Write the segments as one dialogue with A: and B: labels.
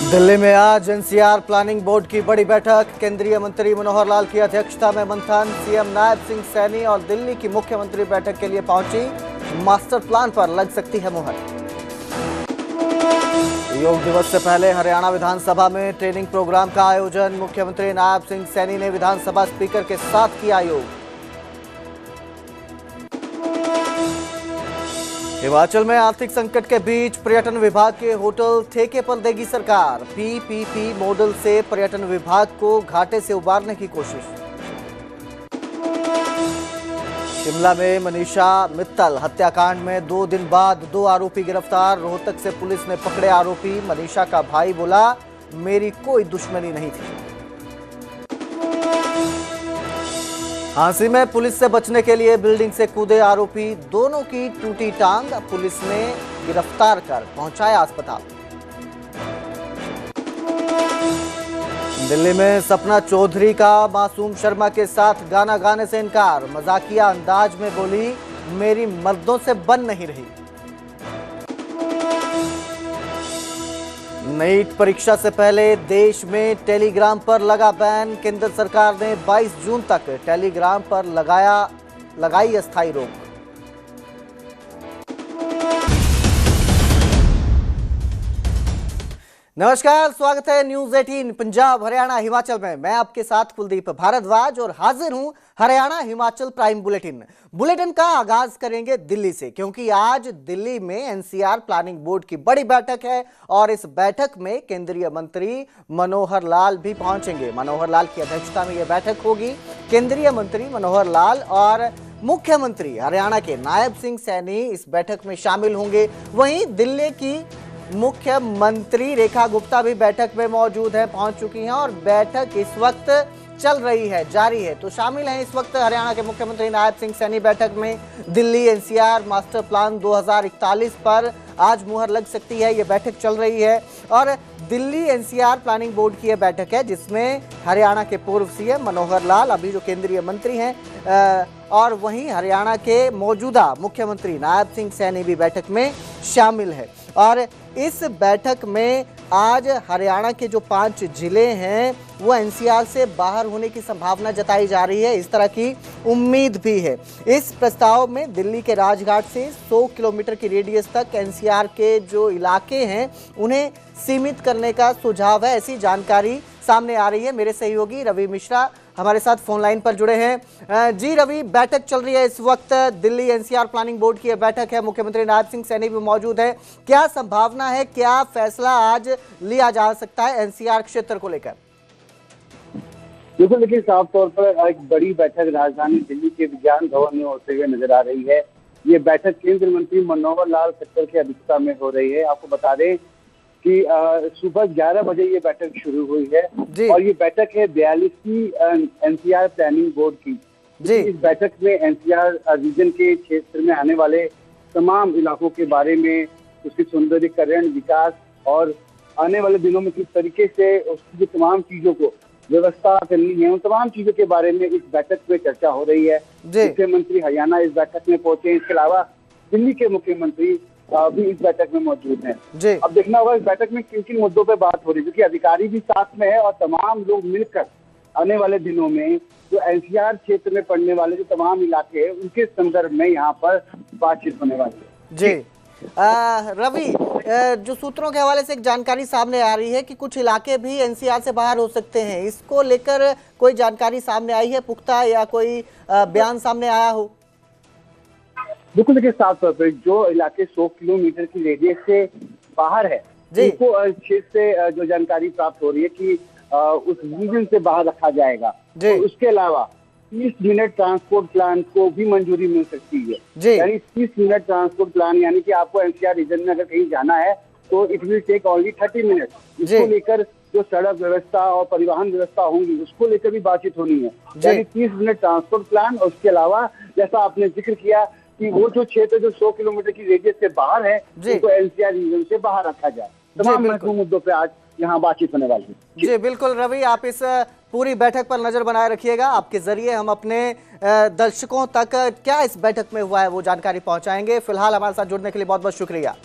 A: दिल्ली में आज NCR planning board की बड़ी बैठक। केंद्रीय मंत्री मनोहर लाल की अध्यक्षता में मंथन। सीएम नायब सिंह सैनी और दिल्ली की मुख्यमंत्री बैठक के लिए पहुंची। मास्टर प्लान पर लग सकती है मुहर। योग दिवस से पहले हरियाणा विधानसभा में ट्रेनिंग प्रोग्राम का आयोजन। मुख्यमंत्री नायब सिंह सैनी ने विधानसभा स्पीकर के साथ किया योग। हिमाचल में आर्थिक संकट के बीच पर्यटन विभाग के होटल ठेके पर देगी सरकार। पीपीपी मॉडल से पर्यटन विभाग को घाटे से उबारने की कोशिश। शिमला में मनीषा मित्तल हत्याकांड में 2 दिन बाद 2 आरोपी गिरफ्तार। रोहतक से पुलिस ने पकड़े आरोपी। मनीषा का भाई बोला, मेरी कोई दुश्मनी नहीं थी। झांसी में पुलिस से बचने के लिए बिल्डिंग से कूदे आरोपी। दोनों की टूटी टांग। पुलिस ने गिरफ्तार कर पहुंचाया अस्पताल। दिल्ली में सपना चौधरी का मासूम शर्मा के साथ गाना गाने से इनकार। मजाकिया अंदाज में बोली, मेरी मर्दों से बन नहीं रही। नीट परीक्षा से पहले देश में टेलीग्राम पर लगा बैन। केंद्र सरकार ने 22 जून तक टेलीग्राम पर लगाई अस्थायी रोक। नमस्कार, स्वागत है न्यूज 18 पंजाब हरियाणा हिमाचल में। मैं आपके साथ कुलदीप भारद्वाज और हाजिर हूं हरियाणा हिमाचल प्राइम बुलेटिन का आगाज करेंगे दिल्ली से, क्योंकि आज दिल्ली में एनसीआर प्लानिंग बोर्ड की बड़ी बैठक है और इस बैठक में केंद्रीय मंत्री मनोहर लाल भी पहुंचेंगे। मनोहर लाल की अध्यक्षता में यह बैठक होगी। केंद्रीय मंत्री मनोहर लाल और मुख्यमंत्री हरियाणा के नायब सिंह सैनी इस बैठक में शामिल होंगे। वहीं दिल्ली की मुख्यमंत्री रेखा गुप्ता भी बैठक में मौजूद है, पहुंच चुकी हैं और बैठक इस वक्त चल रही है, जारी है। तो शामिल हैं इस वक्त हरियाणा के मुख्यमंत्री नायब सिंह सैनी बैठक में। दिल्ली एनसीआर मास्टर प्लान 2041 पर आज मुहर लग सकती है, ये बैठक चल रही है। और दिल्ली एनसीआर प्लानिंग बोर्ड की यह बैठक है जिसमें हरियाणा के पूर्व सीएम मनोहर लाल अभी जो केंद्रीय मंत्री हैं और वहीं हरियाणा के मौजूदा मुख्यमंत्री नायब सिंह सैनी भी बैठक में शामिल है। और इस बैठक में आज हरियाणा के जो 5 जिले हैं वो एनसीआर से बाहर होने की संभावना जताई जा रही है, इस तरह की उम्मीद भी है। इस प्रस्ताव में दिल्ली के राजघाट से 100 किलोमीटर की रेडियस तक एनसीआर के जो इलाके हैं उन्हें सीमित करने का सुझाव है, ऐसी जानकारी सामने आ रही है। मेरे सहयोगी रवि मिश्रा हमारे साथ फोन लाइन पर जुड़े हैं। जी रवि, बैठक चल रही है इस वक्त, दिल्ली एनसीआर प्लानिंग बोर्ड की बैठक है, मुख्यमंत्री नायब सिंह सैनी भी मौजूद है। क्या संभावना है, क्या फैसला आज लिया जा सकता है एनसीआर क्षेत्र को लेकर?
B: बिल्कुल, देखिए साफ तौर पर एक बड़ी बैठक राजधानी दिल्ली के विज्ञान भवन में होते हुए नजर आ रही है। ये बैठक केंद्रीय मंत्री मनोहर लाल खट्टर की अध्यक्षता में हो रही है। आपको बता दें कि सुबह 11 बजे ये बैठक शुरू हुई है और ये बैठक है 42वीं एनसीआर प्लानिंग बोर्ड की। इस बैठक में एनसीआर रीजन के क्षेत्र में आने वाले तमाम इलाकों के बारे में, उसकी सौंदर्यीकरण, विकास और आने वाले दिनों में किस तरीके से उसकी तमाम चीजों को व्यवस्था करनी है, उन तमाम चीजों के बारे में इस बैठक में चर्चा हो रही है। मुख्यमंत्री हरियाणा इस बैठक में पहुंचे। इसके अलावा दिल्ली के मुख्यमंत्री भी इस बैठक में मौजूद हैं। अब देखना होगा इस बैठक में किन किन मुद्दों पे बात हो रही है, क्योंकि अधिकारी भी साथ में है और तमाम लोग मिलकर आने वाले दिनों में जो एनसीआर क्षेत्र में पड़ने वाले जो तमाम इलाके हैं उनके संदर्भ में यहाँ पर बातचीत होने वाली है।
A: जी रवि, जो सूत्रों के हवाले से एक जानकारी सामने आ रही है कि कुछ इलाके भी एनसीआर से बाहर हो सकते हैं, इसको लेकर कोई जानकारी सामने आई है पुख्ता या कोई बयान सामने आया हो?
B: बिल्कुल, देखिए साफ तौर पर जो इलाके 100 किलोमीटर की रेडियस से बाहर है उनको क्षेत्र से जो जानकारी प्राप्त हो रही है कि उस रीजन से बाहर रखा जाएगा। तो उसके अलावा 30 मिनट ट्रांसपोर्ट प्लान को भी मंजूरी मिल सकती है। यानी 30 मिनट ट्रांसपोर्ट प्लान, यानी कि आपको एनसीआर रीजन में अगर कहीं जाना है तो it will take only 30 minute. इसको लेकर जो सड़क व्यवस्था और परिवहन व्यवस्था होंगी उसको लेकर भी बातचीत होनी है। यानी 30 मिनट ट्रांसपोर्ट प्लान और उसके अलावा जैसा आपने जिक्र किया कि वो जो क्षेत्र जो 100 किलोमीटर की रेडियस से बाहर है उनको एनसीआर रीजन से बाहर रखा जाए। तमाम महत्वपूर्ण मुद्दों पे आज यहाँ बातचीत होने वाली है।
A: जी बिल्कुल रवि, आप इस पूरी बैठक पर नजर बनाए रखिएगा। आपके जरिए हम अपने दर्शकों तक क्या इस बैठक में हुआ है वो जानकारी पहुंचाएंगे। फिलहाल हमारे साथ जुड़ने के लिए बहुत बहुत शुक्रिया।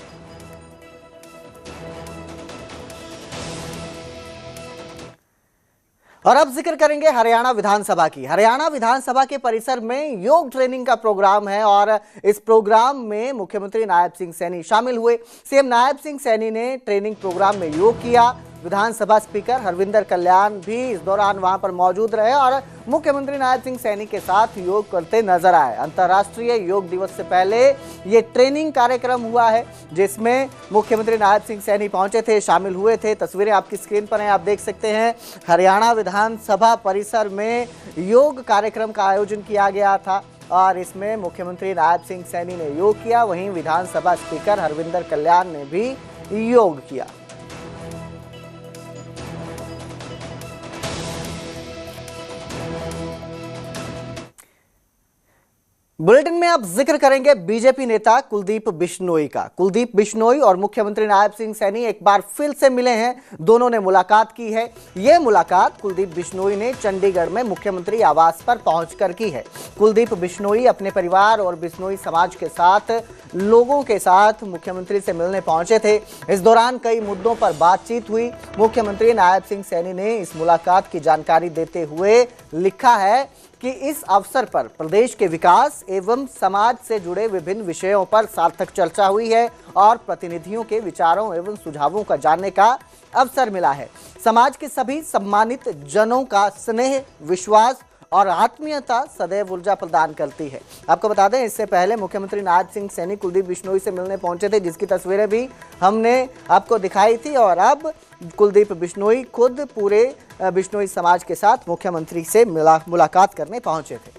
A: और अब जिक्र करेंगे हरियाणा विधानसभा की। हरियाणा विधानसभा के परिसर में योग ट्रेनिंग का प्रोग्राम है और इस प्रोग्राम में मुख्यमंत्री नायब सिंह सैनी शामिल हुए। सीएम नायब सिंह सैनी ने ट्रेनिंग प्रोग्राम में योग किया। विधानसभा स्पीकर हरविंदर कल्याण भी इस दौरान वहां पर मौजूद रहे और मुख्यमंत्री नायब सिंह सैनी के साथ योग करते नजर आए। अंतर्राष्ट्रीय योग दिवस से पहले ये ट्रेनिंग कार्यक्रम हुआ है जिसमें मुख्यमंत्री नायब सिंह सैनी पहुंचे थे, शामिल हुए थे। तस्वीरें आपकी स्क्रीन पर हैं, आप देख सकते हैं। हरियाणा विधानसभा परिसर में योग कार्यक्रम का आयोजन किया गया था और इसमें मुख्यमंत्री नायब सिंह सैनी ने योग किया, वहीं विधानसभा स्पीकर हरविंदर कल्याण ने भी योग किया। बुलेटिन में अब जिक्र करेंगे बीजेपी नेता कुलदीप बिश्नोई का। कुलदीप बिश्नोई और मुख्यमंत्री नायब सिंह सैनी एक बार फिर से मिले हैं, दोनों ने मुलाकात की है। यह मुलाकात कुलदीप बिश्नोई ने चंडीगढ़ में मुख्यमंत्री आवास पर पहुंचकर की है। कुलदीप बिश्नोई अपने परिवार और बिश्नोई समाज के साथ लोगों के साथ मुख्यमंत्री से मिलने पहुंचे थे। इस दौरान कई मुद्दों पर बातचीत हुई। मुख्यमंत्री नायब सिंह सैनी ने इस मुलाकात की जानकारी देते हुए लिखा है कि इस अवसर पर प्रदेश के विकास एवं समाज से जुड़े विभिन्न विषयों पर सार्थक चर्चा हुई है और प्रतिनिधियों के विचारों एवं सुझावों का जानने का अवसर मिला है। समाज के सभी सम्मानित जनों का स्नेह, विश्वास और आत्मीयता सदैव ऊर्जा प्रदान करती है। आपको बता दें, इससे पहले मुख्यमंत्री नायब सिंह सैनी कुलदीप बिश्नोई से मिलने पहुंचे थे, जिसकी तस्वीरें भी हमने आपको दिखाई थी। और अब कुलदीप बिश्नोई खुद पूरे बिश्नोई समाज के साथ मुख्यमंत्री से मुलाकात करने पहुंचे थे।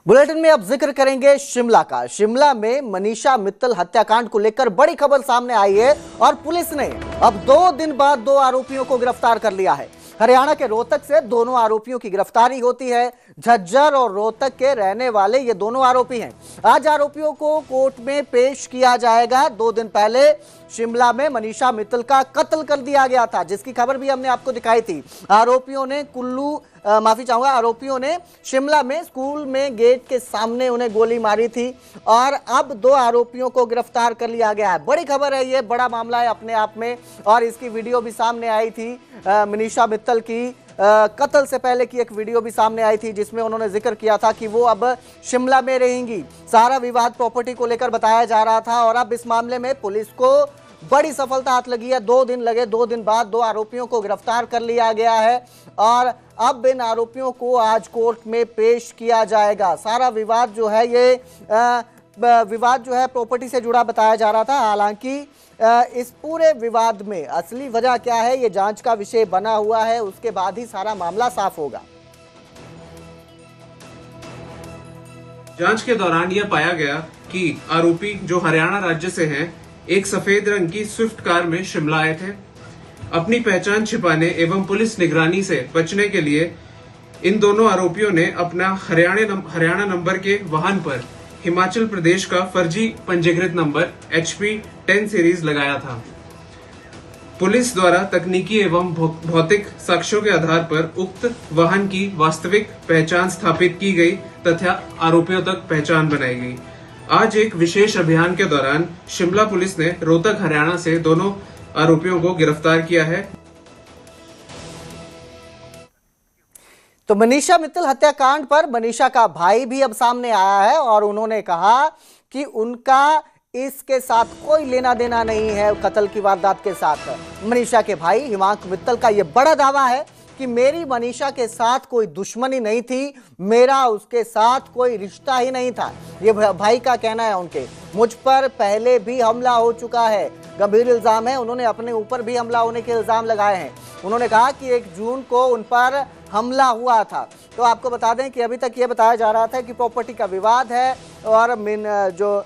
A: बुलेटिन में अब जिक्र करेंगे शिमला का। शिमला में मनीषा मित्तल हत्याकांड को लेकर बड़ी खबर सामने आई है और पुलिस ने अब 2 दिन बाद 2 आरोपियों को गिरफ्तार कर लिया है। हरियाणा के रोहतक से दोनों आरोपियों की गिरफ्तारी होती है। झज्जर और रोहतक के रहने वाले ये दोनों आरोपी हैं। आज आरोपियों को कोर्ट में पेश किया जाएगा। 2 दिन पहले शिमला में मनीषा मित्तल का कत्ल कर दिया गया था, जिसकी खबर भी हमने आपको दिखाई थी। आरोपियों ने शिमला में स्कूल में गेट के सामने उन्हें गोली मारी थी और अब 2 आरोपियों को गिरफ्तार कर लिया गया है। बड़ी खबर है, ये बड़ा मामला है अपने आप में और इसकी वीडियो भी सामने आई थी। मनीषा मित्तल की कत्ल से पहले की एक वीडियो भी सामने आई थी जिसमें उन्होंने जिक्र किया था कि वो अब शिमला में रहेंगी। सारा विवाद प्रॉपर्टी को लेकर बताया जा रहा था और अब इस मामले में पुलिस को बड़ी सफलता हाथ लगी है। 2 दिन लगे, 2 दिन बाद 2 आरोपियों को गिरफ्तार कर लिया गया है और अब इन आरोपियों को आज कोर्ट में पेश किया जाएगा। सारा विवाद जो है प्रॉपर्टी से जुड़ा बताया जा रहा था। हालांकि इस पूरे विवाद में असली वजह क्या है ये जांच का विषय बना हुआ है, उसके बाद ही सारा मामला साफ होगा।
C: जांच के दौरान यह पाया गया कि आरोपी जो हरियाणा राज्य से हैं, एक सफेद रंग की स्विफ्ट कार में शिमला आए थे। अपनी पहचान छिपाने एवं पुलिस निगरानी से बचने के लिए इन दोनों आरोपियों ने अपना हरियाणा नंबर के वाहन पर हिमाचल प्रदेश का फर्जी पंजीकृत नंबर HP 10 सीरीज लगाया था। पुलिस द्वारा तकनीकी एवं भौतिक साक्ष्यों के आधार पर उक्त वाहन की वास्तविक पहचान स्थापित की गई तथा आरोपियों तक पहचान बनाई गई। आज एक विशेष अभियान के दौरान शिमला पुलिस ने रोहतक हरियाणा से दोनों आरोपियों को गिरफ्तार किया है।
A: तो मनीषा मित्तल हत्याकांड पर मनीषा का भाई भी अब सामने आया है और उन्होंने कहा कि उनका इसके साथ कोई लेना देना नहीं है कत्ल की वारदात के साथ। मनीषा के भाई हिमांक मित्तल का यह बड़ा दावा है कि मेरी मनीषा के साथ कोई दुश्मनी नहीं थी, मेरा उसके साथ कोई रिश्ता ही नहीं था। ये भाई का कहना है उनके। मुझ पर पहले भी हमला हो चुका है, गंभीर इल्जाम है। उन्होंने अपने ऊपर भी हमला होने के इल्जाम लगाए हैं। उन्होंने कहा कि 1 जून को उन पर हमला हुआ था। तो आपको बता दें कि अभी तक ये बताया जा रहा था कि प्रॉपर्टी का विवाद है और जो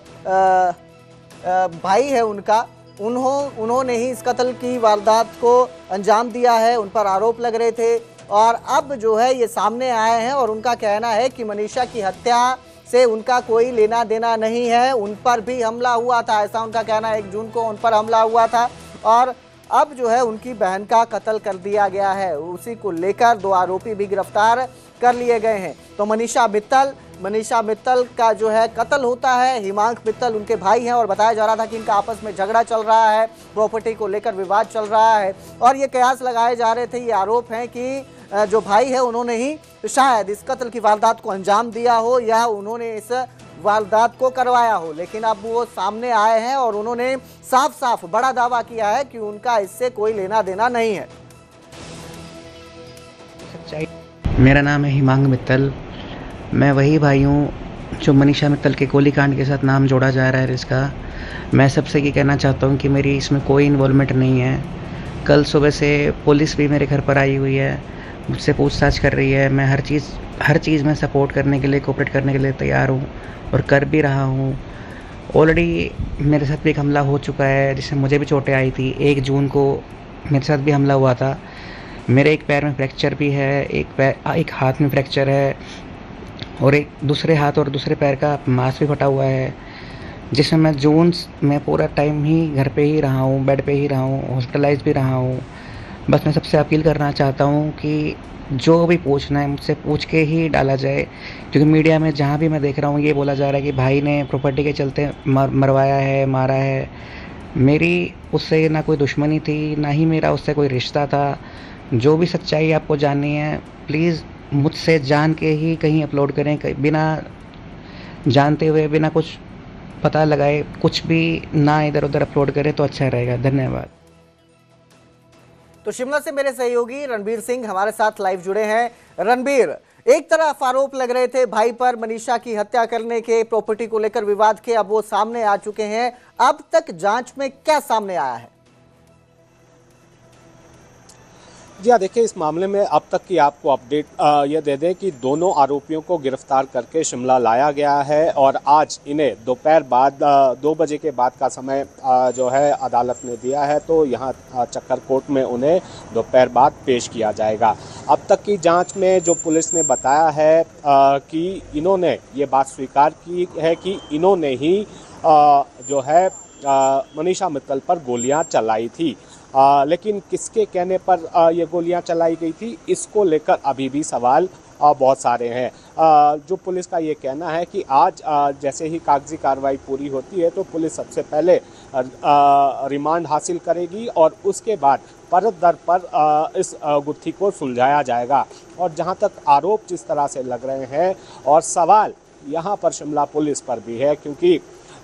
A: भाई है उनका, उन्होंने ही इस कत्ल की वारदात को अंजाम दिया है, उन पर आरोप लग रहे थे और अब जो है ये सामने आए हैं और उनका कहना है कि मनीषा की हत्या से उनका कोई लेना देना नहीं है, उन पर भी हमला हुआ था, ऐसा उनका कहना है। 1 जून को उन पर हमला हुआ था और अब जो है उनकी बहन का कत्ल कर दिया गया है। उसी को लेकर 2 आरोपी भी गिरफ्तार कर लिए गए हैं। तो मनीषा मित्तल का जो है कत्ल होता है। हिमांक मित्तल उनके भाई हैं और बताया जा रहा था कि इनका आपस में झगड़ा चल रहा है, प्रॉपर्टी को लेकर विवाद चल रहा है और ये कयास लगाए जा रहे थे, ये आरोप हैं कि जो भाई है उन्होंने ही शायद इस कत्ल की वारदात को अंजाम दिया हो या उन्होंने इस वारदात को करवाया हो। लेकिन अब वो सामने आए हैं और उन्होंने साफ साफ बड़ा दावा किया है कि उनका इससे कोई लेना देना नहीं है।
D: मेरा नाम है हिमांक मित्तल। मैं वही भाई हूँ जो मनीषा मित्तल के गोलीकांड के साथ नाम जोड़ा जा रहा है इसका। मैं सबसे ये कहना चाहता हूँ कि मेरी इसमें कोई इन्वॉल्वमेंट नहीं है। कल सुबह से पुलिस भी मेरे घर पर आई हुई है, मुझसे पूछताछ कर रही है। मैं हर चीज़ में सपोर्ट करने के लिए, कोऑपरेट करने के लिए तैयार हूँ और कर भी रहा हूँ। ऑलरेडी मेरे साथ भी एक हमला हो चुका है जिससे मुझे भी चोटें आई थी। 1 जून को मेरे साथ भी हमला हुआ था। मेरे एक पैर में फ्रैक्चर भी है, एक हाथ में फ्रैक्चर है और एक दूसरे हाथ और दूसरे पैर का मांस भी फटा हुआ है, जिसमें मैं जून में पूरा टाइम ही घर पे ही रहा हूँ, बेड पे ही रहा हूँ, हॉस्पिटलाइज भी रहा हूँ। बस मैं सबसे अपील करना चाहता हूँ कि जो भी पूछना है मुझसे पूछ के ही डाला जाए, क्योंकि मीडिया में जहाँ भी मैं देख रहा हूँ ये बोला जा रहा है कि भाई ने प्रॉपर्टी के चलते मरवाया है, मारा है। मेरी उससे ना कोई दुश्मनी थी, ना ही मेरा उससे कोई रिश्ता था। जो भी सच्चाई आपको जाननी है प्लीज़ मुझसे जान के ही कहीं अपलोड करें, बिना जानते हुए, बिना कुछ पता लगाए कुछ भी ना इधर उधर अपलोड करें तो अच्छा रहेगा। धन्यवाद।
A: तो शिमला से मेरे सहयोगी रणबीर सिंह हमारे साथ लाइव जुड़े हैं। रणबीर, एक तरफ आरोप लग रहे थे भाई पर मनीषा की हत्या करने के, प्रॉपर्टी को लेकर विवाद के, अब वो सामने आ चुके हैं। अब तक जांच में क्या सामने आया है?
E: जी हाँ, देखिए इस मामले में अब तक की आपको अपडेट ये दे दें कि दोनों आरोपियों को गिरफ्तार करके शिमला लाया गया है और आज इन्हें दोपहर बाद 2 बजे के बाद का समय जो है अदालत ने दिया है, तो यहाँ चक्कर कोर्ट में उन्हें दोपहर बाद पेश किया जाएगा। अब तक की जांच में जो पुलिस ने बताया है कि इन्होंने ये बात स्वीकार की है कि इन्होंने ही जो है मनीषा मित्तल पर गोलियां चलाई थी। लेकिन किसके कहने पर ये गोलियां चलाई गई थी, इसको लेकर अभी भी सवाल बहुत सारे हैं। जो पुलिस का ये कहना है कि आज जैसे ही कागजी कार्रवाई पूरी होती है तो पुलिस सबसे पहले रिमांड हासिल करेगी और उसके बाद परत दर पर इस गुत्थी को सुलझाया जाएगा। और जहां तक आरोप जिस तरह से लग रहे हैं और सवाल यहां पर शिमला पुलिस पर भी है, क्योंकि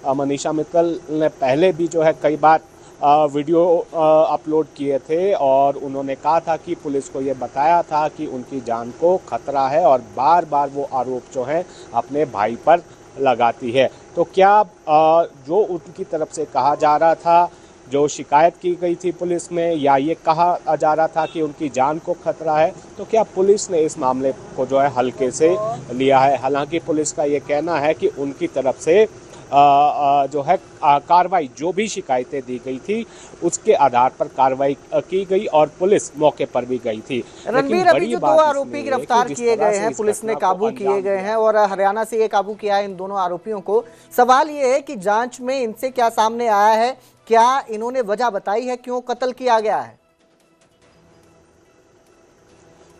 E: मनीषा मित्तल ने पहले भी जो है कई बार वीडियो अपलोड किए थे और उन्होंने कहा था कि पुलिस को ये बताया था कि उनकी जान को खतरा है और बार बार वो आरोप जो है अपने भाई पर लगाती है। तो क्या जो उनकी तरफ से कहा जा रहा था, जो शिकायत की गई थी पुलिस में, या ये कहा जा रहा था कि उनकी जान को खतरा है, तो क्या पुलिस ने इस मामले को जो है हल्के से लिया है? हालांकि पुलिस का ये कहना है कि उनकी तरफ से जो है कार्रवाई, जो भी शिकायतें दी गई थी उसके आधार पर कार्रवाई की गई और पुलिस मौके पर भी गई थी।
A: रणबीर, अभी जो 2 आरोपी गिरफ्तार किए गए हैं, पुलिस ने काबू किए गए हैं और हरियाणा से ये काबू किया है इन दोनों आरोपियों को। सवाल ये है कि जांच में इनसे क्या सामने आया है, क्या इन्होंने वजह बताई है क्यों कत्ल किया गया है?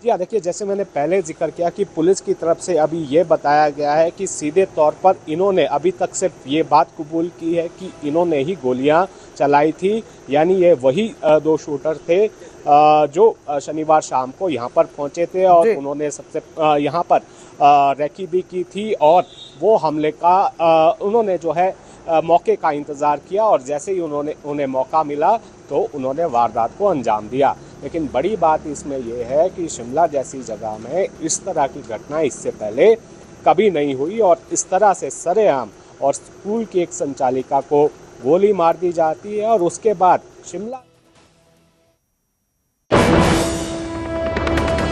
E: जी हाँ, देखिए जैसे मैंने पहले जिक्र किया कि पुलिस की तरफ से अभी ये बताया गया है कि सीधे तौर पर इन्होंने अभी तक सिर्फ ये बात कबूल की है कि इन्होंने ही गोलियां चलाई थी। यानी ये वही 2 शूटर थे जो शनिवार शाम को यहाँ पर पहुँचे थे और उन्होंने सबसे यहाँ पर रेकी भी की थी और वो हमले का उन्होंने जो है मौके का इंतज़ार किया और जैसे ही उन्हें मौका मिला तो उन्होंने वारदात को अंजाम दिया। लेकिन बड़ी बात इसमें यह है कि शिमला जैसी जगह में इस तरह की घटना इससे पहले कभी नहीं हुई और इस तरह से सरेआम और स्कूल की एक संचालिका को गोली मार दी जाती है और उसके बाद शिमला।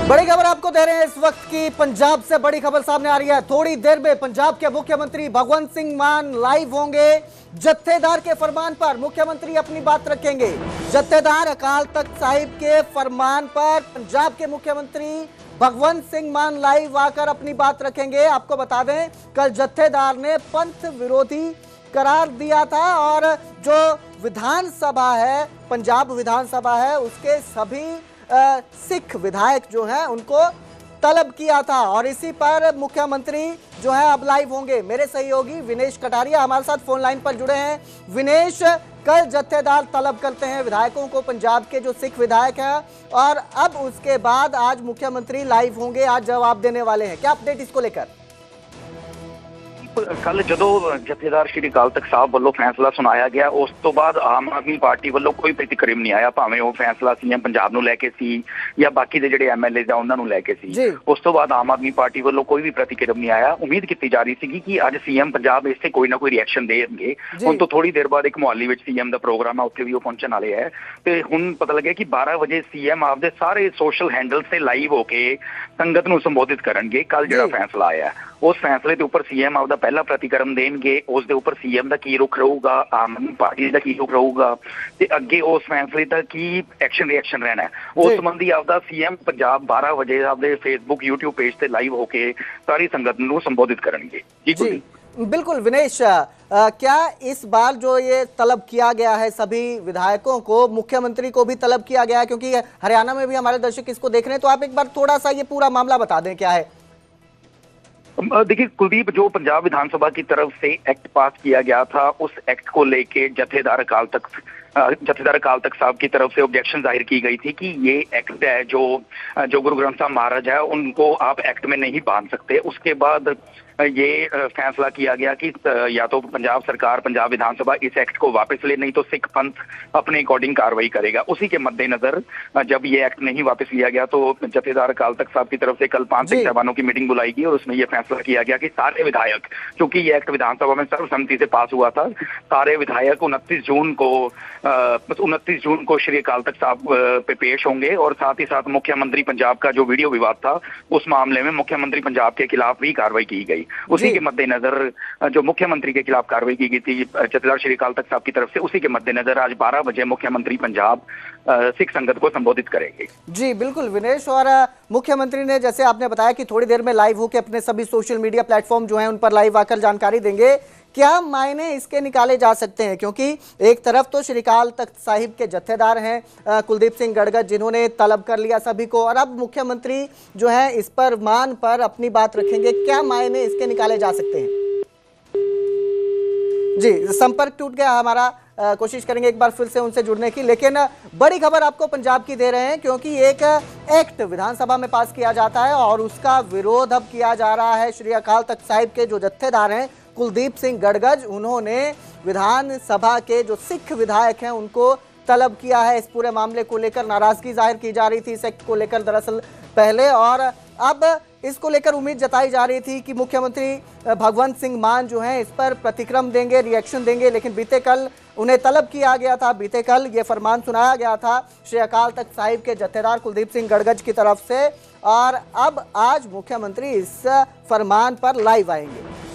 A: बड़ी खबर आपको दे रहे हैं इस वक्त की। पंजाब से बड़ी खबर सामने आ रही है। थोड़ी देर में पंजाब के मुख्यमंत्री भगवंत सिंह मान लाइव होंगे। जत्थेदार के फरमान पर मुख्यमंत्री अपनी बात रखेंगे। जत्थेदार अकाल तख्त साहिब के फरमान पर पंजाब के मुख्यमंत्री भगवंत सिंह मान लाइव आकर अपनी बात रखेंगे। आपको बता दें, कल जत्थेदार ने पंथ विरोधी करार दिया था और जो विधानसभा है, पंजाब विधानसभा है, उसके सभी सिख विधायक जो हैं उनको तलब किया था। और इसी पर मुख्यमंत्री जो है अब लाइव होंगे। मेरे सहयोगी विनेश कटारिया हमारे साथ फोन लाइन पर जुड़े हैं। विनेश, कल जत्थेदार तलब करते हैं विधायकों को, पंजाब के जो सिख विधायक हैं, और अब उसके बाद आज मुख्यमंत्री लाइव होंगे, आज जवाब देने वाले हैं। क्या अपडेट इसको लेकर?
F: ਕੱਲ ਜਦੋਂ ਜਥੇਦਾਰ ਸ਼੍ਰੀ ਅਕਾਲ ਤਖਤ ਸਾਹਿਬ ਵੱਲੋਂ ਫੈਸਲਾ ਸੁਣਾਇਆ ਗਿਆ, ਉਸ ਤੋਂ ਬਾਅਦ ਆਮ ਆਦਮੀ ਪਾਰਟੀ ਵੱਲੋਂ ਕੋਈ ਪ੍ਰਤੀਕਰਮ ਨਹੀਂ ਆਇਆ, ਭਾਵੇਂ ਉਹ ਫੈਸਲਾ ਸੀਐਮ ਪੰਜਾਬ ਨੂੰ ਲੈ ਕੇ ਸੀ ਜਾਂ ਬਾਕੀ ਦੇ ਜਿਹੜੇ ਐਮਐਲਏ ਦਾ ਉਹਨਾਂ ਨੂੰ ਲੈ ਕੇ ਸੀ। ਉਸ ਤੋਂ ਬਾਅਦ ਆਮ ਆਦਮੀ ਪਾਰਟੀ ਵੱਲੋਂ ਕੋਈ ਵੀ ਪ੍ਰਤੀਕਰਮ ਨਹੀਂ ਆਇਆ। ਉਮੀਦ ਕੀਤੀ ਜਾ ਰਹੀ ਸੀਗੀ ਕਿ ਅੱਜ ਸੀਐਮ ਪੰਜਾਬ ਇਸ ਤੇ ਕੋਈ ਨਾ ਕੋਈ ਰਿਐਕਸ਼ਨ ਦੇਣਗੇ। ਹੁਣ ਤੋਂ ਥੋੜੀ ਦੇਰ ਬਾਅਦ ਇੱਕ ਮੁਹਾਲੀ ਵਿੱਚ ਸੀਐਮ ਦਾ ਪ੍ਰੋਗਰਾਮ ਹੈ, ਉੱਥੇ ਵੀ ਉਹ ਪਹੁੰਚਣ ਵਾਲੇ ਹੈ, ਤੇ ਹੁਣ ਪਤਾ ਲੱਗਿਆ ਕਿ 12 ਵਜੇ ਸੀਐਮ ਆਪਦੇ ਸਾਰੇ ਸੋਸ਼ਲ ਹੈਂਡਲ ਤੇ ਲਾਈਵ ਹੋ ਕੇ ਸੰਗਤ ਨੂੰ ਸੰਬੋਧਿਤ ਕਰਨਗੇ। ਕੱਲ ਜਿਹੜਾ ਫੈਸਲਾ ਆਇਆ ਉਸ ਫੈਸਲੇ ਦੇ ਉੱਪਰ ਸੀਐਮ ਆਪਦਾ ਪਹਿਲਾ ਪ੍ਰਤੀਕਰਮ ਦੇਣਗੇ। ਉਸ ਦੇ ਉੱਪਰ ਸੀਐਮ ਦਾ ਕੀ ਰੁਖ ਰਹੂਗਾ, ਆਮ ਆਦਮੀ ਪਾਰਟੀ ਦਾ ਕੀ ਰੁਖ ਰਹੂਗਾ, ਤੇ ਅੱਗੇ ਉਸ ਫੈਸਲੇ ਦਾ ਕੀ ਐਕਸ਼ਨ ਰਿਐਕਸ਼ਨ ਰਹਿਣਾ, ਉਸ ਸੰਬੰਧੀ ਆਪਦਾ ਸੀਐਮ ਪੰਜਾਬ 12 ਵਜੇ ਆਪਦੇ ਫੇਸਬੁੱਕ YouTube पेज पे लाइव होके सारी संगत को संबोधित करेंगे। जी
A: बिल्कुल विनेश, क्या इस बार जो ये तलब किया गया है सभी विधायकों को, मुख्यमंत्री को भी तलब किया गया है, क्योंकि हरियाणा में भी हमारे दर्शक इसको देख रहे हैं, तो आप एक बार थोड़ा सा ये पूरा मामला बता दें क्या है?
F: देखिए कुलदीप, जो पंजाब विधानसभा की तरफ से एक्ट पास किया गया था, उस एक्ट को लेके जत्थेदार अकाल तख्त साहब की तरफ से ऑब्जेक्शन जाहिर की गई थी कि ये एक्ट है जो गुरु ग्रंथ साहब महाराज है उनको आप एक्ट में नहीं बांध सकते। उसके बाद ये फैसला किया गया कि या तो पंजाब सरकार, पंजाब विधानसभा इस एक्ट को वापस ले, नहीं तो सिख पंथ अपने अकॉर्डिंग कार्रवाई करेगा। उसी के मद्देनजर जब ये एक्ट नहीं वापस लिया गया तो जत्थेदार अकाल तख्त साहब की तरफ से कल 5 सिख साहबानों की मीटिंग बुलाई गई और उसमें यह फैसला किया गया कि सारे विधायक, क्योंकि ये एक्ट विधानसभा में सर्वसम्मति से पास हुआ था, सारे विधायक 29 जून को श्री अकाल तख्त साहब पे पेश होंगे। और साथ ही साथ मुख्यमंत्री पंजाब का जो वीडियो विवाद था, उस मामले में मुख्यमंत्री पंजाब के खिलाफ भी कार्रवाई की गई। उसी के मद्देनजर जो मुख्यमंत्री के खिलाफ कार्रवाई की गई थी जत्थेदार श्री अकाल तख्त साहब की तरफ से, उसी के मद्देनजर आज 12 बजे मुख्यमंत्री पंजाब सिख संगत को संबोधित करेंगे।
A: जी बिल्कुल विनेश, और मुख्यमंत्री ने जैसे आपने बताया कि थोड़ी देर में लाइव होकर अपने सभी सोशल मीडिया प्लेटफॉर्म जो हैं उन पर लाइव आकर जानकारी देंगे। क्या मायने इसके निकाले जा सकते हैं, क्योंकि एक तरफ तो श्री अकाल तख्त साहिब के जत्थेदार हैं कुलदीप सिंह गड़गड़, जिन्होंने तलब कर लिया सभी को, और अब मुख्यमंत्री जो है इस पर मान पर अपनी बात रखेंगे। क्या मायने इसके निकाले जा सकते हैं? जी संपर्क टूट गया हमारा, कोशिश करेंगे एक बार फिर से उनसे जुड़ने की, लेकिन बड़ी खबर आपको पंजाब की दे रहे हैं, क्योंकि एक एक्ट विधानसभा में पास किया जाता है और उसका विरोध अब किया जा रहा है। श्री अकाल तख्त साहिब के जो जत्थेदार हैं कुलदीप सिंह गड़गड़, उन्होंने विधानसभा के जो सिख विधायक हैं उनको तलब किया है। इस पूरे मामले को लेकर नाराजगी जाहिर की जा रही थी इस एक्ट को लेकर दरअसल पहले, और अब इसको लेकर उम्मीद जताई जा रही थी कि मुख्यमंत्री भगवंत सिंह मान जो हैं इस पर प्रतिक्रम देंगे, रिएक्शन देंगे, लेकिन बीते कल उन्हें तलब किया गया था, बीते कल ये फरमान सुनाया गया था श्री अकाल तख्त साहिब के जत्थेदार कुलदीप सिंह गड़गड़ की तरफ से, और अब आज मुख्यमंत्री इस फरमान पर लाइव आएंगे।